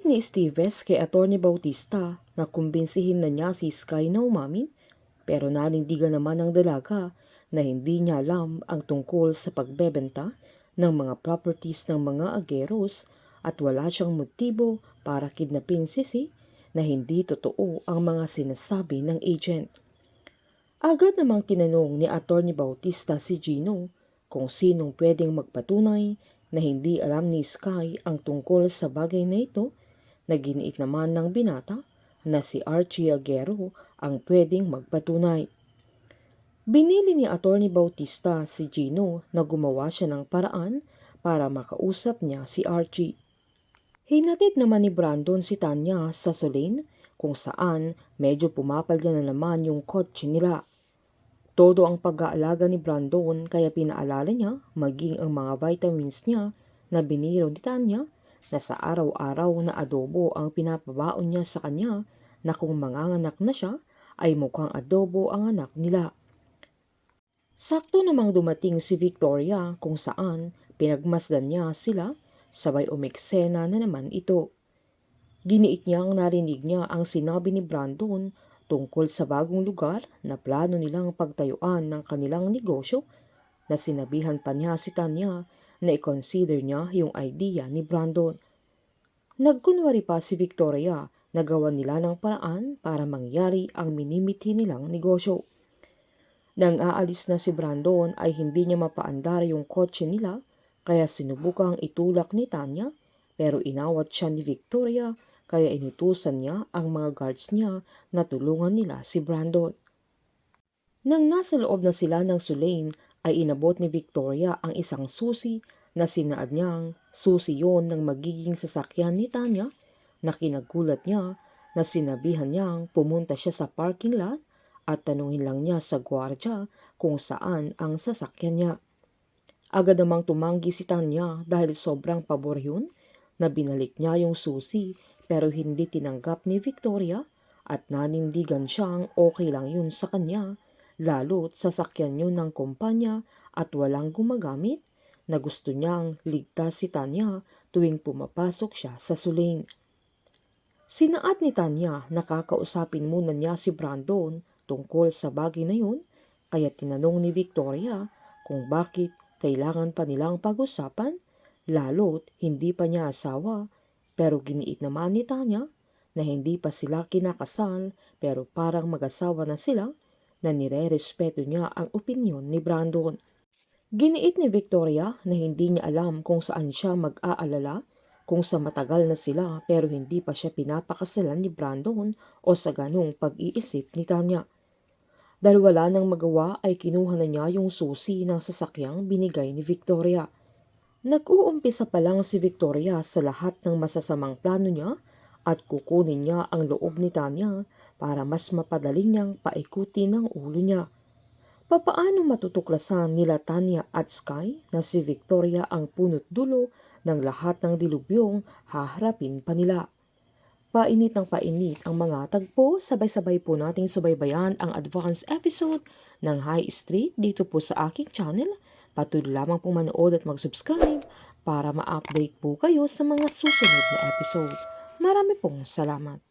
ni Steves kay Atty. Bautista na kumbinsihin na niya si Sky na umamin, pero nanindigan naman ng dalaga na hindi niya alam ang tungkol sa pagbebenta ng mga properties ng mga ageros at wala siyang motibo para kidnapin si na hindi totoo ang mga sinasabi ng agent. Agad namang tinanong ni Atty. Bautista si Gino kung sinong pwedeng magpatunay na hindi alam ni Sky ang tungkol sa bagay na ito, na giniit naman ng binata na si Archie Aguero ang pwedeng magpatunay. Binili ni Atty. Bautista si Gino na gumawa siya ng paraan para makausap niya si Archie. Hinatid naman ni Brandon si Tanya sa Solane kung saan medyo pumapalya na naman yung kotse nila. Todo ang pag-aalaga ni Brandon kaya pinaalala niya maging ang mga vitamins niya na biniro ni Tanya na sa araw-araw na adobo ang pinapabaon niya sa kanya na kung manganganak na siya ay mukhang adobo ang anak nila. Sakto namang dumating si Victoria kung saan pinagmasdan niya sila, sabay umeksena na naman ito. Giniit niyang narinig niya ang sinabi ni Brandon tungkol sa bagong lugar na plano nilang pagtayuan ng kanilang negosyo, na sinabihan pa niya si Tanya na i-consider niya yung idea ni Brandon. Nagkunwari pa si Victoria na gawan nila ng paraan para mangyari ang minimithi nilang negosyo. Nang aalis na si Brandon ay hindi niya mapaandar yung kotse nila, kaya sinubukang itulak ni Tanya, pero inawat siya ni Victoria kaya inutusan niya ang mga guards niya na tulungan nila si Brandon. Nang nasa loob na sila ng Solane ay inabot ni Victoria ang isang susi na sinaad niyang susi yon ng magiging sasakyan ni Tanya, na kinagulat niya na sinabihan niyang pumunta siya sa parking lot at tanungin lang niya sa gwardya kung saan ang sasakyan niya. Agad namang tumanggi si Tanya dahil sobrang pabor yun, na binalik niya yung susi pero hindi tinanggap ni Victoria at nanindigan siyang okay lang yun sa kanya, lalo't sasakyan yun ng kumpanya at walang gumagamit, na gusto niyang ligtas si Tanya tuwing pumapasok siya sa Solane. Sinaad ni Tanya na kakausapin muna niya si Brandon tungkol sa bagay na yun, kaya tinanong ni Victoria kung bakit kailangan pa nilang pag-usapan, lalo't hindi pa niya asawa, pero giniit naman ni Tanya na hindi pa sila kinakasal pero parang mag-asawa na sila, na nire-respeto niya ang opinyon ni Brandon. Giniit ni Victoria na hindi niya alam kung saan siya mag-aalala kung sa matagal na sila pero hindi pa siya pinapakasalan ni Brandon o sa ganung pag-iisip ni Tanya. Dahil wala nang magawa ay kinuha na niya yung susi ng sasakyang binigay ni Victoria. Nag-uumpisa pa lang si Victoria sa lahat ng masasamang plano niya at kukunin niya ang loob ni Tanya para mas mapadali niyang paikutin ang ulo niya. Papaano matutuklasan nila Tanya at Sky na si Victoria ang punot dulo ng lahat ng dilubyong haharapin pa nila? Painit ng painit ang mga tagpo, sabay-sabay po nating subaybayan ang advance episode ng High Street dito po sa aking channel. Patuloy lamang pong manood at mag-subscribe para ma-update po kayo sa mga susunod na episode. Marami pong salamat.